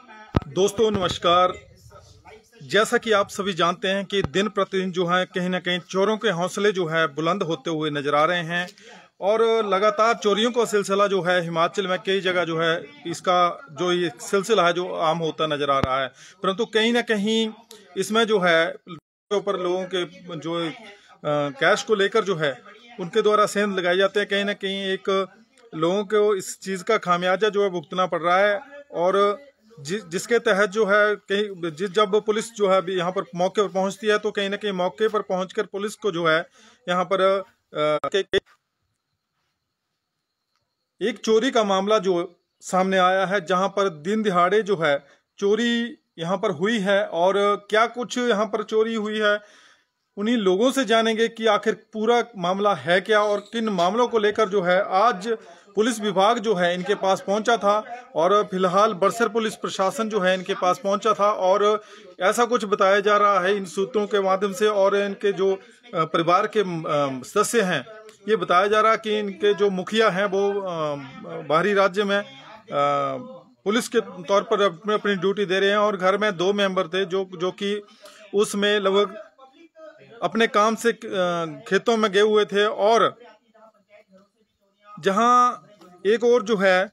दोस्तों नमस्कार। जैसा कि आप सभी जानते हैं कि दिन प्रतिदिन जो है कहीं ना कहीं चोरों के हौसले जो है बुलंद होते हुए नजर आ रहे हैं और लगातार चोरियों का सिलसिला जो है हिमाचल में कई जगह जो है इसका जो ये सिलसिला है जो आम होता नजर आ रहा है। परंतु कहीं ना कहीं इसमें जो है ऊपर लोगों के जो कैश को लेकर जो है उनके द्वारा सेंध लगाए जाते हैं। कहीं ना कहीं एक लोगों को इस चीज का खामियाजा जो है भुगतना पड़ रहा है और जिसके तहत जो है कहीं जब पुलिस जो है यहाँ पर मौके पर पहुंचती है तो कहीं ना कहीं मौके पर पहुंचकर पुलिस को जो है यहाँ पर एक चोरी का मामला जो सामने आया है, जहां पर दिन दिहाड़े जो है चोरी यहाँ पर हुई है और क्या कुछ यहाँ पर चोरी हुई है उन्हीं लोगों से जानेंगे कि आखिर पूरा मामला है क्या और किन मामलों को लेकर जो है आज पुलिस विभाग जो है इनके पास पहुंचा था और फिलहाल बड़सर पुलिस प्रशासन जो है इनके पास पहुंचा था और ऐसा कुछ बताया जा रहा है इन सूत्रों के माध्यम से और इनके जो परिवार के सदस्य हैं ये बताया जा रहा है कि इनके जो मुखिया हैं वो बाहरी राज्य में पुलिस के तौर पर अपनी ड्यूटी दे रहे हैं और घर में 2 मेंबर थे जो कि उसमें लगभग अपने काम से खेतों में गए हुए थे और जहां एक और जो है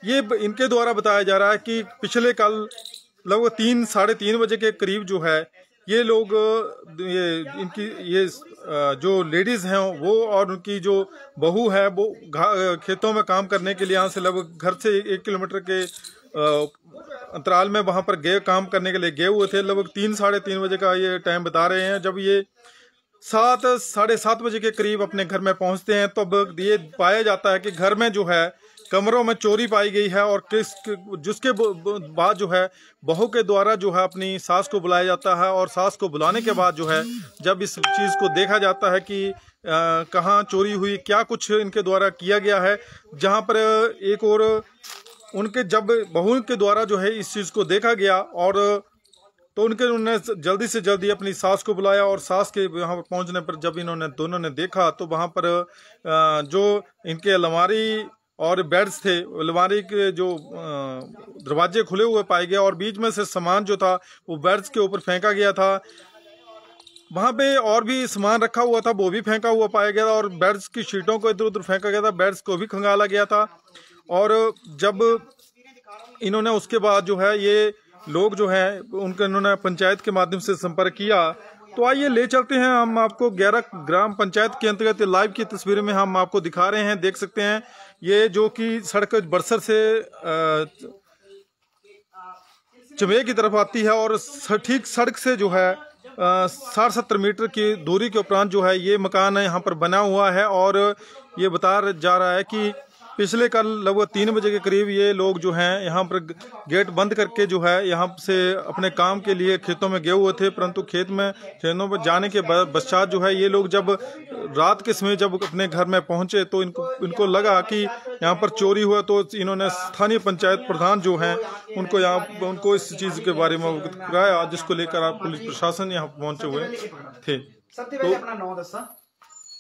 ये इनके द्वारा बताया जा रहा है कि पिछले कल लगभग 3 साढ़े 3 बजे के करीब जो है ये लोग ये जो लेडीज हैं वो और उनकी जो बहू है वो खेतों में काम करने के लिए यहाँ से लगभग घर से 1 किलोमीटर के अंतराल में वहां पर गए काम करने के लिए गए हुए थे। लगभग 3 साढ़े 3 बजे का ये टाइम बता रहे हैं। जब ये 7 साढ़े 7 बजे के करीब अपने घर में पहुंचते हैं तो अब ये पाया जाता है कि घर में जो है कमरों में चोरी पाई गई है और जिसके बाद जो है बहू के द्वारा जो है अपनी सास को बुलाया जाता है और सास को बुलाने के बाद जो है जब इस चीज को देखा जाता है कि कहाँ चोरी हुई, क्या कुछ इनके द्वारा किया गया है, जहां पर एक और उनके जब बहू के द्वारा जो है इस चीज को देखा गया और तो उन्होंने जल्दी से जल्दी अपनी सास को बुलाया और सास के यहाँ पर पहुंचने पर जब दोनों ने देखा तो वहां पर जो इनके अलमारी और बेड्स थे, अलमारी के जो दरवाजे खुले हुए पाए गए और बीच में से सामान जो था वो बेड्स के ऊपर फेंका गया था। वहां पे और भी सामान रखा हुआ था वो भी फेंका हुआ पाया गया था और बेड्स की शीटों को इधर उधर फेंका गया था, बेड्स को भी खंगाला गया था। और जब इन्होंने उसके बाद जो है ये लोग जो है इन्होंने पंचायत के माध्यम से संपर्क किया। तो आइए ले चलते हैं हम आपको 11 ग्राम पंचायत के अंतर्गत लाइव की तस्वीर में हम आपको दिखा रहे हैं। देख सकते हैं ये जो कि सड़क बड़सर से चमेय की तरफ आती है और ठीक सड़क से जो है 60-70 मीटर की दूरी के उपरांत जो है ये मकान यहाँ पर बना हुआ है और ये बताया जा रहा है कि पिछले कल लगभग 3 बजे के करीब ये लोग जो हैं यहाँ पर गेट बंद करके जो है यहाँ से अपने काम के लिए खेतों में गए हुए थे। परंतु खेतों पर जाने के पश्चात जो है ये लोग जब रात के समय जब अपने घर में पहुंचे तो इनको लगा कि यहाँ पर चोरी हुआ। तो इन्होंने स्थानीय पंचायत प्रधान जो हैं उनको इस चीज के बारे में अवगत कराया, जिसको लेकर आप पुलिस प्रशासन यहाँ पहुंचे हुए थे। तो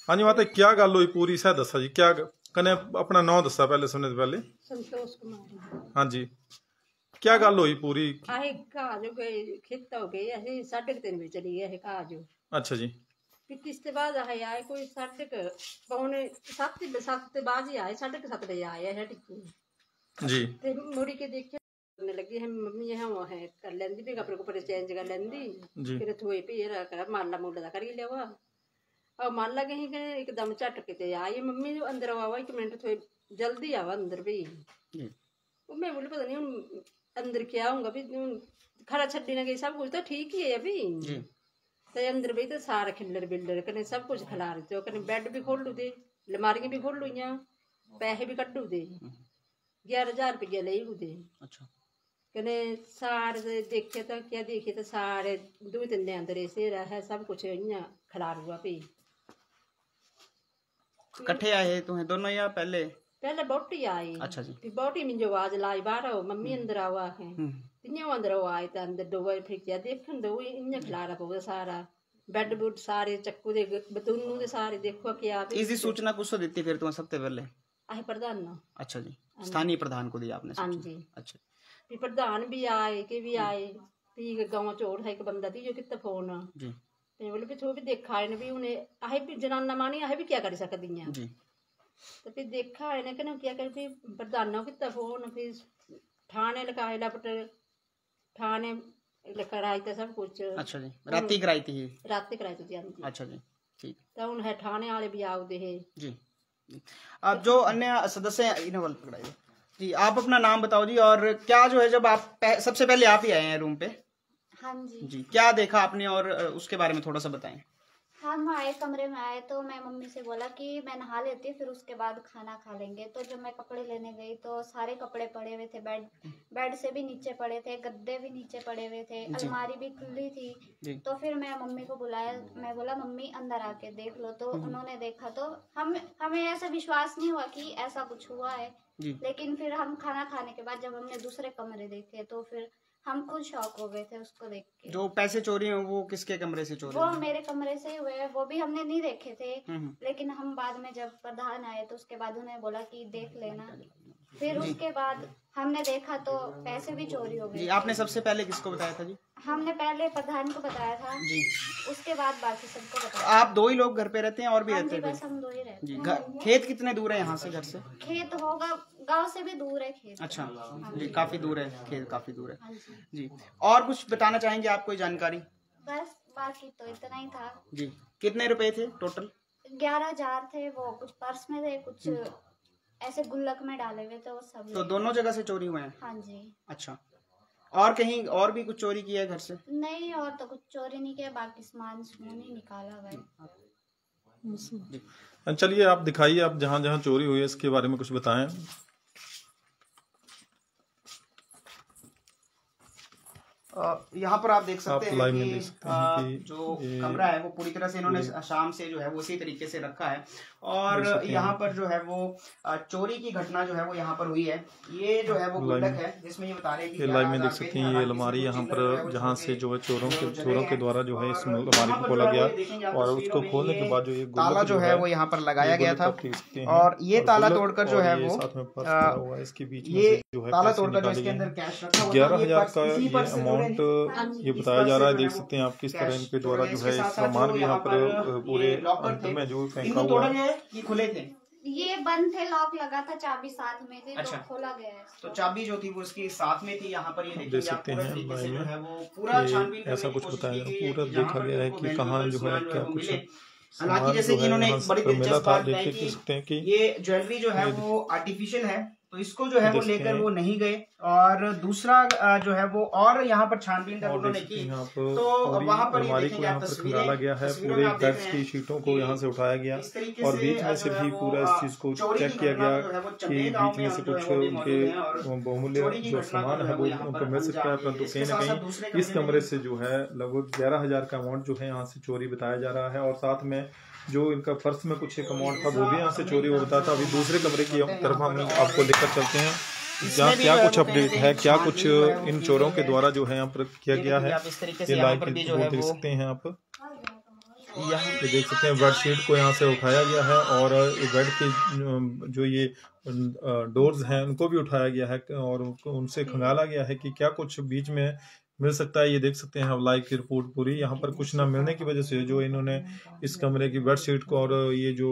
हाँ जी माता क्या गल हुई पूरी सह दसा जी, क्या कने अपना नाम दसा पहले सुनने से पहले। संतोष कुमार। हाँ जी क्या गल हुई पूरी। आहे कहा जो गए खेत हो गए ऐसे 3:30 बजे चली गए कहा जो। अच्छा जी। फिर किसके बाद आए कोई 7:45 बाद ही आए, 7:30 बजे आए है टिक्की जी। फिर मुड़ी के देखे करने लगी है मम्मी है वो है कर लेंदी भी कपड़े को चेंज कर लेंदी फिर थोई पे कर माला मूला दा कर ही लिया और मान लगे ही के एकदम झटके ते आई मम्मी जो अंदर आवा 1 मिनट थोड़ी जल्दी आवा अंदर भी मैं बोली पता नहीं अंदर क्या होगा भी खरा छड्डी ना गई, सब कुछ तो ठीक ही है अभी तो अंदर भी तो सारे खिल्लर बिल्लर कने सब कुछ खिला रहे थे कने बेड भी खोल लू दे, अलमारियां भी खोल लू, पैसे भी कड्डू दे 11,000 रुपया ले दे। अच्छा कने सारे देखे तो क्या देखे तो सारे 2-3 दिन अंदर ऐसे रहा सब कुछ इयां खिला रुआ भी। कट्ठे आए तुम्हें दोनों या पहले बोटी आई। अच्छा जी। फिर बोटी में जो आवाज लाई बाहर आओ मम्मी अंदर आवा है तिन्या अंदर आए तो अंदर दो फिर क्या देखन दो इन्या खिलारा पऊगा सारा बेड बुड सारे चक्कू दे बतूनू दे सारे देखो क्या इसकी सूचना कुछ दी फिर तुम्हें सबसे पहले आहे प्रधान ना। अच्छा जी, स्थानीय प्रधान को दिया आपने। हाँ जी। अच्छा भी प्रधान भी आए के भी आए भी गाँव चोर है एक बंदा थी जो कितना फोन जी ते बोले भी थो भी देखा है भी उन्हें आहे भी जनाना मानी आहे भी क्या कर सकती हैं जी तो फिर देखा है ना क्या कर भी प्रधानों कितना फोन फिर थाने लगाए लपट थाने कराई था सब कुछ। अच्छा जी राती कराई थी रात कराई थी जी। अच्छा जी ठीक तो उन है थाने वाले भी आओ दे जी। अब जो अन्य सदस्य हैं इन्हें वाल पकड़ाइए जी। आप अपना नाम बताओ जी और क्या जो है जब आप सबसे पहले आप ही आए हैं रूम पे। हाँ जी जी क्या देखा आपने और उसके बारे में थोड़ा सा बताएं। हम आए कमरे में आए तो मैं मम्मी से बोला कि मैं नहा लेती फिर उसके बाद खाना खा लेंगे। तो जब मैं कपड़े लेने गई तो सारे कपड़े पड़े हुए थे, बेड से भी नीचे पड़े थे, गद्दे भी नीचे पड़े हुए थे, अलमारी भी खुली थी। तो फिर मैं मम्मी को बुलाया, मैं बोला मम्मी अंदर आके देख लो। तो उन्होंने देखा तो हमें ऐसा विश्वास नहीं हुआ कि ऐसा कुछ हुआ है। लेकिन फिर हम खाना खाने के बाद जब हमने दूसरे कमरे देखे तो फिर हम खुद शॉक हो गए थे उसको देख के। जो पैसे चोरी हैं वो किसके कमरे से चोरी? वो मेरे कमरे से हुए, वो भी हमने नहीं देखे थे। लेकिन हम बाद में जब प्रधान आए तो उसके बाद उन्हें बोला कि देख लेना। फिर उसके बाद हमने देखा तो पैसे भी चोरी हो गए। आपने सबसे पहले किसको बताया था जी? हमने पहले प्रधान को बताया था जी, उसके बाद बाकी सबको बताया। आप दो ही लोग घर पे रहते हैं और भी रहते हैं? बस हम दो ही रहते जी। हैं। खेत कितने दूर है यहाँ से, घर से? खेत होगा गांव से भी दूर है खेत। अच्छा जी काफी दूर है खेत, काफी दूर है जी। और कुछ बताना चाहेंगे आप, कोई जानकारी? बस बाकी तो इतना ही था जी। कितने रुपए थे टोटल? 11,000 थे। वो कुछ पर्स में थे, कुछ ऐसे गुल्लक में डाले हुए थे वो सब। तो दोनों जगह से चोरी हुए हैं? हाँ जी। अच्छा और कहीं और भी कुछ चोरी किया है घर से? नहीं और तो कुछ चोरी नहीं किया, बाकी सामान ही निकाला भाई। चलिए आप दिखाइए, आप जहाँ जहाँ चोरी हुई है इसके बारे में कुछ बताएं। यहाँ पर आप देख सकते हैं कि जो कमरा है वो पूरी तरह से इन्होंने शाम से जो है वो उसी तरीके से रखा है। और यहाँ पर जो है वो चोरी की घटना जो है वो यहाँ पर हुई है। ये जो है वो गुल्लक है जिसमें ये बता रहे हैं कि लाइव में देख सकते हैं ये अलमारी यहाँ पर जहाँ से जो है चोरों के द्वारा जो है इस अलमारी को खोला गया और उसको खोलने के बाद जो ये ताला जो है वो यहाँ पर लगाया गया था। और ये ताला तोड़कर जो है वो इसके बीच ये ताला तोड़कर जो इसके अंदर कैश रखा हुआ 11,000 का ये अमाउंट ये बताया जा रहा है। देख सकते हैं आप किस तरह इनके द्वारा जो है सामान भी यहाँ पर पूरे अंदर में जो फेंका हुआ है। ये खुले थे, ये बंद थे, लॉक लगा था, चाबी साथ में थी। अच्छा। तो खोला गया है। तो चाबी जो थी वो उसकी साथ में थी। यहाँ पर ये देख सकते हैं भाई में पूरा ऐसा कुछ बताया, पूरा देखा गया है कि कहाँ जो है क्या कुछ हालांकि जैसे कि इन्होंने एक बड़ी दिलचस्प बात देखते हैं कि ये ज्वेलरी जो है वो आर्टिफिशियल है, तो इसको जो है वो लेकर वो नहीं गए। और दूसरा जो है वो और यहाँ पर छानबीन जब उन्होंने की तो वहाँ पर अलमारी को यहाँ पर खंगाला गया है, पूरे बेड्स की शीटों को यहाँ से उठाया गया और बीच में से भी पूरा इस चीज को चेक किया गया कि बीच में से कुछ उनके बहुमूल्य जो सामान है वो उनको मिल सकता है। परंतु कहीं ना कहीं इस कमरे से जो है लगभग 11,000 का अमाउंट जो है यहाँ से चोरी बताया जा रहा है। और साथ में जो इनका पर्स में कुछ एक अमाउंट था वो भी यहाँ से चोरी हो बताया था। अभी दूसरे कमरे की तरफ हम आपको लेकर चलते हैं जहाँ क्या कुछ अपडेट है, क्या कुछ इन चोरों के द्वारा जो है यहाँ पर किया गया है। ये लाइव देख सकते हैं आप, ये देख सकते हैं बेडशीट को यहाँ से उठाया गया है और बेड के जो ये डोर्स हैं उनको भी उठाया गया है और उनसे खंगाला गया है कि क्या कुछ बीच में मिल सकता है। ये देख सकते हैं आप लाइव की रिपोर्ट पूरी। यहाँ पर कुछ ना मिलने की वजह से जो इन्होंने इस कमरे की बेडशीट को और ये जो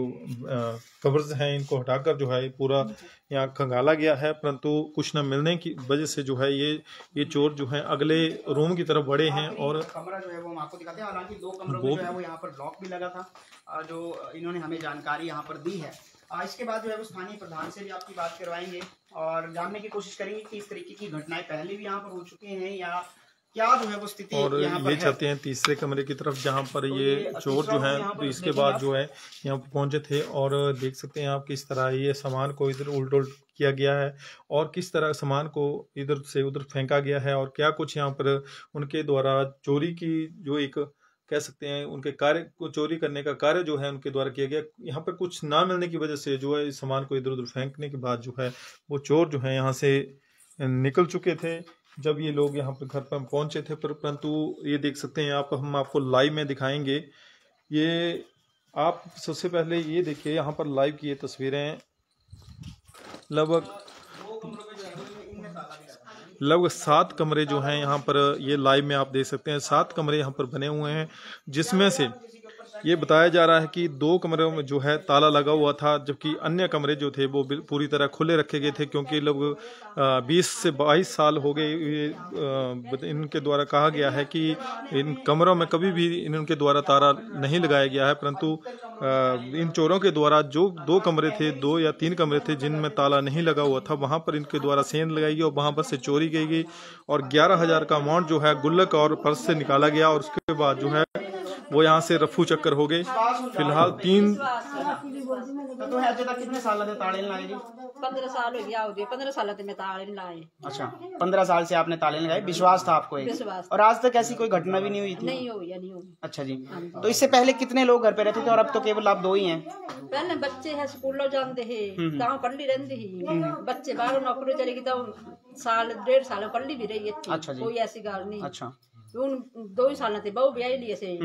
कवर्स हैं इनको हटाकर जो है पूरा यहाँ खंगाला गया है। परंतु कुछ ना मिलने की वजह से जो है ये चोर जो है अगले रूम की तरफ बढ़े हैं। और कमरा जो है वो हम आपको दिखाते हैं। हालांकि 2 कमरों में जो है वो यहाँ पर लॉक भी लगा था जो इन्होंने हमें जानकारी यहाँ पर दी है। इसके बाद जो है वो स्थानीय प्रधान से भी आपकी बात करवाएंगे और जानने की कोशिश करेंगे कि इस तरीके की घटनाएं पहले भी यहाँ पर हो चुके हैं या क्या जो है वो स्थिति और यहाँ पर ये चाहते हैं तीसरे कमरे की तरफ जहाँ पर ये चोर जो है तो इसके बाद जो है यहाँ पर पहुंचे थे और देख सकते हैं आप किस तरह ये सामान को इधर उल्ट किया गया है और किस तरह सामान को इधर से उधर फेंका गया है और क्या कुछ यहाँ पर उनके द्वारा चोरी की जो एक कह सकते हैं उनके कार्य को चोरी करने का कार्य जो है उनके द्वारा किया गया। यहाँ पर कुछ ना मिलने की वजह से जो है इस सामान को इधर उधर फेंकने के बाद जो है वो चोर जो है यहाँ से निकल चुके थे जब ये लोग यहाँ पर घर पर पहुंचे थे। परंतु ये देख सकते हैं आप, हम आपको लाइव में दिखाएंगे। ये आप सबसे पहले ये देखिए यहाँ पर लाइव की ये तस्वीरें लगभग लगभग 7 कमरे जो हैं यहाँ पर, ये लाइव में आप देख सकते हैं, 7 कमरे यहाँ पर बने हुए हैं, जिसमें से ये बताया जा रहा है कि 2 कमरों में जो है ताला लगा हुआ था, जबकि अन्य कमरे जो थे वो पूरी तरह खुले रखे गए थे, क्योंकि लगभग 20 से 22 साल हो गए। इनके द्वारा कहा गया है कि इन कमरों में कभी भी इनके द्वारा ताला नहीं लगाया गया है, परंतु इन चोरों के द्वारा जो 2 कमरे थे, 2 या 3 कमरे थे जिनमें ताला नहीं लगा हुआ था, वहां पर इनके द्वारा सेंध लगाई गई और वहां पर से चोरी की गई और 11,000 का अमाउंट जो है गुल्लक और पर्स से निकाला गया और उसके बाद जो है वो यहाँ से रफू चक्कर हो गए। फिलहाल 3 तो है अजे तक कितने साल लगे ताले लगाए जी? 15 साल हो गया, 15 साल से मैं ताले नहीं लाए। अच्छा, 15 साल से आपने ताले लगाए, विश्वास था आपको एक? विश्वास। और आज तक ऐसी कोई घटना भी नहीं हुई थी? नहीं हुई। अच्छा जी, तो इससे पहले कितने लोग घर पे रहते थे और अब तो केवल आप 2 ही हैं? पहले बच्चे है स्कूलों जाते है, गाँव पढ़ी रहती ही, बच्चे बाहर नौकरी चलेगी तो साल 1.5 साल पढ़ी भी रही है। अच्छा जी, कोई ऐसी गल नहीं। अच्छा, ਹੁਣ 2 ਹੀ ਸਾਲਾਂ ਤੇ ਬਹੁ ਵਿਆਹੀ ਲਈ ਅਸੀਂ,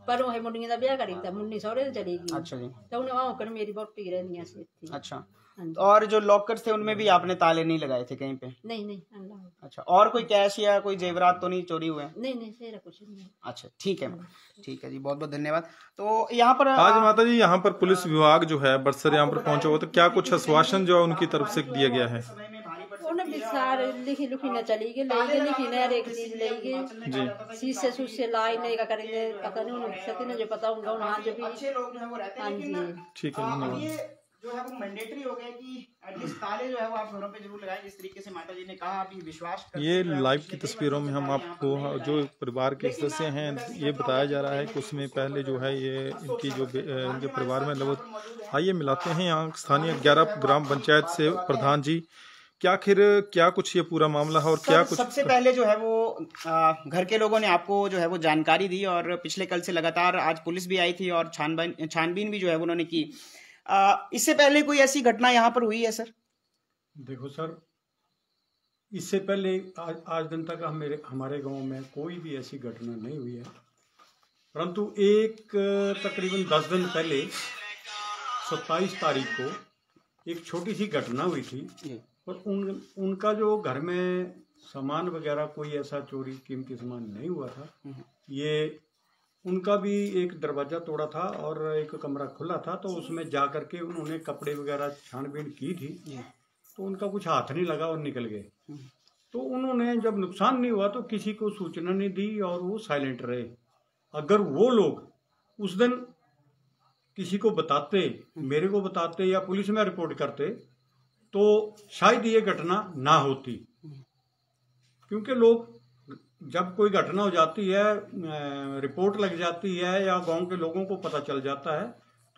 ਪਰ ਉਹ ਮੁੰਡੀਆਂ ਦਾ ਵਿਆਹ ਕਰੀ ਤਾਂ ਮੁੰਨੀ ਸਹੁਰੇ ਤੇ ਚਲੀ ਗਈ। अच्छा जी, ਤਾਂ ਉਹਨੇ ਆਹ ਕਰ ਮੇਰੀ ਵਹੁਟੀ ਰਹਿੰਦੀਆਂ ਸੀ ਇੱਥੇ। अच्छा। और जो लॉकर्स थे उनमें भी आपने ताले नहीं लगाए थे कहीं पे? नहीं अल्लाह। अच्छा, और कोई कैश या कोई जेवरात तो नहीं चोरी हुए? नहीं तेरा कुछ नहीं। अच्छा, ठीक है, ठीक है जी, बहुत बहुत धन्यवाद। तो यहाँ पर आज माता जी यहाँ पर पुलिस विभाग जो है बरसर यहाँ पर पहुंचा हुआ, तो क्या कुछ आश्वासन जो है उनकी तरफ से दिया गया है? सारे लिखी लुखी न चली गई, ले गए लिखी न, हर एक चीज ले गए, शीशे सूसे लाई नहीं का करेंगे, पता नहीं उन्हें सती ने जो पता होगा वहाँ जो भी अच्छे लोग जो है वो रहते हैं। ठीक है, ये जो है वो मैंडेटरी हो गया कि एटलीस्ट ताले जो है वो आप घरों पे जरूर लगाएं, जिस तरीके से माता जी ने कहा, अभी विश्वास करते हैं। ये लाइव की तस्वीरों में हम आपको जो परिवार के सदस्य हैं ये बताया जा रहा है कि उसमें पहले जो है ये इनकी जो इनके परिवार में लगभग, आइए मिलाते हैं यहाँ स्थानीय 11 ग्राम पंचायत से प्रधान जी, क्या कुछ ये पूरा मामला है और क्या कुछ? सबसे पहले जो है वो घर के लोगों ने आपको जो है वो जानकारी दी और पिछले कल से लगातार आज पुलिस भी आई थी और छानबीन भी जो है उन्होंने की। इससे पहले कोई ऐसी घटना यहाँ पर हुई है सर? देखो सर, इससे पहले आज दिन तक हमारे गांव में कोई भी ऐसी घटना नहीं हुई है, परंतु तकरीबन 10 दिन पहले 27 तारीख को एक छोटी सी घटना हुई थी और उनका जो घर में सामान वगैरह कोई ऐसा चोरी कीमती सामान नहीं हुआ था। ये उनका भी एक दरवाजा तोड़ा था और एक कमरा खुला था, तो उसमें जा करके उन्होंने कपड़े वगैरह छानबीन की थी, तो उनका कुछ हाथ नहीं लगा और निकल गए। तो उन्होंने जब नुकसान नहीं हुआ तो किसी को सूचना नहीं दी और वो साइलेंट रहे। अगर वो लोग उस दिन किसी को बताते, मेरे को बताते या पुलिस में रिपोर्ट करते, तो शायद ये घटना ना होती, क्योंकि लोग जब कोई घटना हो जाती है, रिपोर्ट लग जाती है या गांव के लोगों को पता चल जाता है,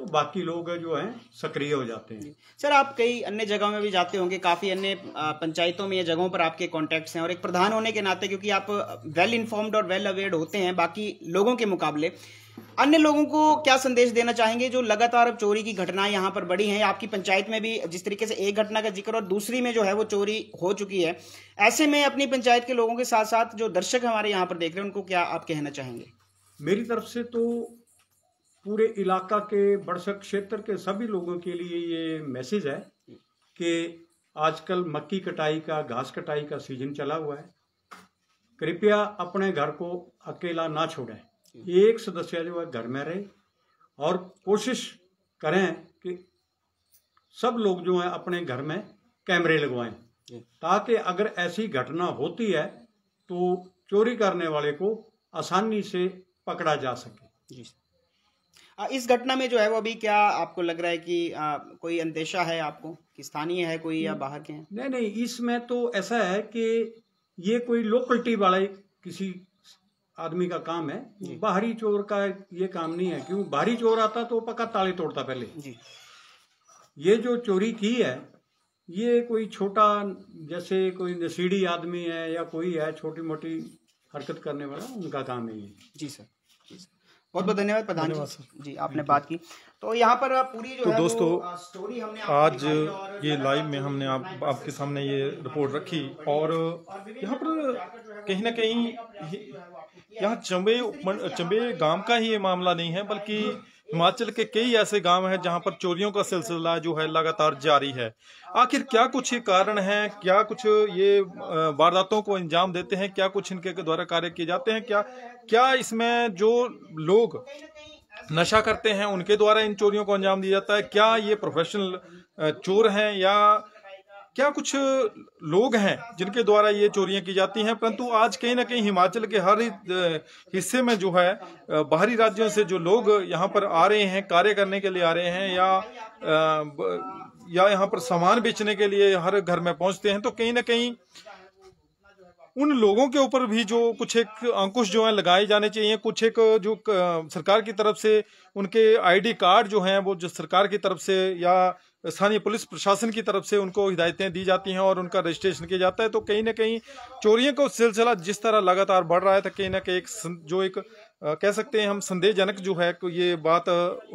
तो बाकी लोग जो हैं सक्रिय हो जाते हैं। सर, आप कई अन्य जगहों में भी जाते होंगे, काफी अन्य पंचायतों में या जगहों पर आपके कॉन्टैक्ट्स हैं, और एक प्रधान होने के नाते क्योंकि आप वेल इन्फॉर्म्ड और वेल अवेयर्ड होते हैं बाकी लोगों के मुकाबले, अन्य लोगों को क्या संदेश देना चाहेंगे जो लगातार अब चोरी की घटनाएं यहाँ पर बढ़ी हैं? आपकी पंचायत में भी जिस तरीके से एक घटना का जिक्र और दूसरी में जो है वो चोरी हो चुकी है, ऐसे में अपनी पंचायत के लोगों के साथ साथ जो दर्शक हमारे यहाँ पर देख रहे हैं उनको क्या आप कहना चाहेंगे? मेरी तरफ से तो पूरे इलाका के बड़सक क्षेत्र के सभी लोगों के लिए ये मैसेज है कि आजकल मक्की कटाई का, घास कटाई का सीजन चला हुआ है। कृपया अपने घर को अकेला ना छोड़ें, एक सदस्य जो है घर में रहे, और कोशिश करें कि सब लोग जो हैं अपने घर में कैमरे लगवाएं, ताकि अगर ऐसी घटना होती है तो चोरी करने वाले को आसानी से पकड़ा जा सके। जी, इस घटना में जो है वो अभी क्या आपको लग रहा है कि कोई अंदेशा है आपको कि स्थानीय है कोई या बाहर के हैं? नहीं, इसमें तो ऐसा है कि ये कोई लोकलिटी वाले किसी आदमी का काम है, बाहरी चोर का ये काम नहीं है। क्यों? बाहरी चोर आता तो पक्का ताले तोड़ता पहले जी। ये जो चोरी की है ये कोई छोटा, जैसे कोई नसीड़ी आदमी है या कोई है छोटी मोटी हरकत करने वाला, उनका काम है ये। जी सर, बहुत बहुत धन्यवाद प्रधान जी, आपने बात की। तो यहाँ पर पूरी जो तो है दोस्तों स्टोरी हमने आज ये लाइव में हमने आपके सामने ये रिपोर्ट रखी, और यहाँ पर कहीं ना कहीं यहाँ चंबे गांव का ही ये मामला नहीं है, बल्कि हिमाचल के कई ऐसे गांव हैं जहां पर चोरियों का सिलसिला जो है लगातार जारी है। आखिर क्या कुछ ये कारण है, क्या कुछ ये वारदातों को अंजाम देते हैं, क्या कुछ इनके द्वारा कार्य किए जाते हैं, क्या इसमें जो लोग नशा करते हैं उनके द्वारा इन चोरियों को अंजाम दिया जाता है, क्या ये प्रोफेशनल चोर हैं या क्या कुछ लोग हैं जिनके द्वारा ये चोरियां की जाती हैं। परंतु आज कहीं ना कहीं हिमाचल के हर हिस्से में जो है बाहरी राज्यों से जो लोग यहाँ पर आ रहे हैं, कार्य करने के लिए आ रहे हैं या यहाँ पर सामान बेचने के लिए हर घर में पहुंचते हैं, तो कहीं ना कहीं उन लोगों के ऊपर भी जो कुछ एक अंकुश जो है लगाए जाने चाहिए। कुछ एक जो सरकार की तरफ से उनके आईडी कार्ड जो हैं वो जो सरकार की तरफ से या स्थानीय पुलिस प्रशासन की तरफ से उनको हिदायतें दी जाती हैं और उनका रजिस्ट्रेशन किया जाता है। तो कहीं ना कहीं चोरियों का सिलसिला जिस तरह लगातार बढ़ रहा है, तो कहीं ना कहीं जो एक कह सकते हैं हम संदेहजनक जो है ये बात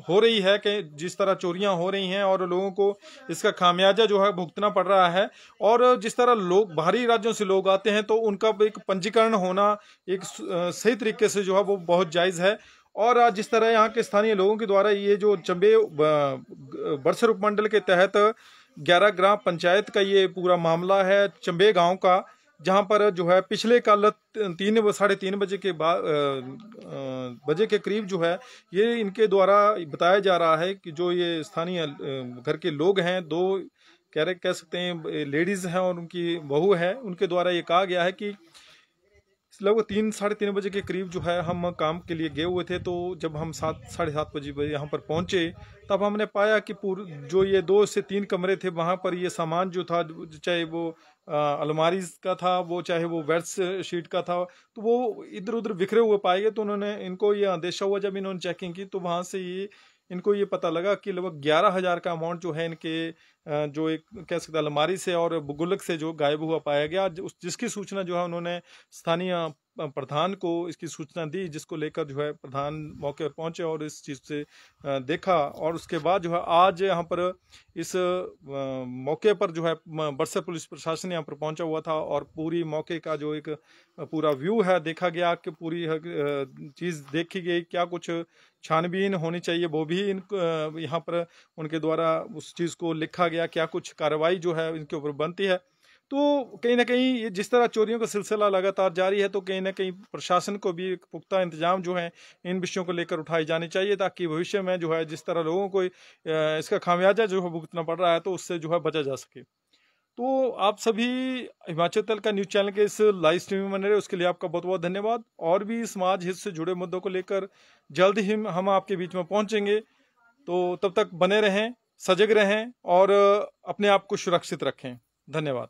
हो रही है कि जिस तरह चोरियां हो रही हैं और लोगों को इसका खामियाजा जो है भुगतना पड़ रहा है। और जिस तरह लोग बाहरी राज्यों से लोग आते हैं तो उनका एक पंजीकरण होना एक सही तरीके से जो है वो बहुत जायज़ है। और जिस तरह यहाँ के स्थानीय लोगों के द्वारा ये जो चंबे बड़सर उपमंडल के तहत 11 ग्राम पंचायत का ये पूरा मामला है चंबे गांव का, जहां पर जो है पिछले कल 3-3:30 बजे के करीब जो है ये इनके द्वारा बताया जा रहा है कि जो ये स्थानीय घर के लोग हैं, दो कह सकते हैं लेडीज हैं और उनकी बहू है, उनके द्वारा ये कहा गया है कि लगभग 3-3:30 बजे के करीब जो है हम काम के लिए गए हुए थे। तो जब हम 7-7:30 बजे यहाँ पर पहुँचे तब हमने पाया कि जो ये 2 से 3 कमरे थे वहाँ पर ये सामान जो था, चाहे वो अलमारी का था, वो चाहे वो बेड शीट का था, तो वो इधर उधर बिखरे हुए पाए गए। तो उन्होंने इनको ये अंदेशा हुआ जब इन्होंने चेकिंग की तो वहाँ से इनको ये पता लगा कि लगभग 11,000 का अमाउंट जो है इनके जो एक कह सकते अलमारी से और गुल्लक से जो गायब हुआ पाया गया, जिसकी सूचना जो है उन्होंने स्थानीय प्रधान को इसकी सूचना दी, जिसको लेकर जो है प्रधान मौके पर पहुंचे और इस चीज़ से देखा। और उसके बाद जो है आज यहाँ पर इस मौके पर जो है बड़सर पुलिस प्रशासन यहाँ पर पहुंचा हुआ था और पूरी मौके का जो एक पूरा व्यू है देखा गया कि पूरी चीज़ देखी गई, क्या कुछ छानबीन होनी चाहिए वो भी यहाँ पर उनके द्वारा उस चीज़ को लिखा गया, क्या कुछ कार्रवाई जो है इनके ऊपर बनती है। तो कहीं ना कहीं ये जिस तरह चोरियों का सिलसिला लगातार जारी है, तो कहीं ना कहीं प्रशासन को भी पुख्ता इंतजाम जो है इन विषयों को लेकर उठाए जाने चाहिए, ताकि भविष्य में जो है जिस तरह लोगों को इसका खामियाजा जो है भुगतना पड़ रहा है तो उससे जो है बचा जा सके। तो आप सभी हिमाचल तल का न्यूज़ चैनल के इस लाइव स्ट्रीमिंग में बने रहे, उसके लिए आपका बहुत बहुत धन्यवाद। और भी समाज हित से जुड़े मुद्दों को लेकर जल्द ही हम आपके बीच में पहुँचेंगे, तो तब तक बने रहें, सजग रहें और अपने आप को सुरक्षित रखें। धन्यवाद।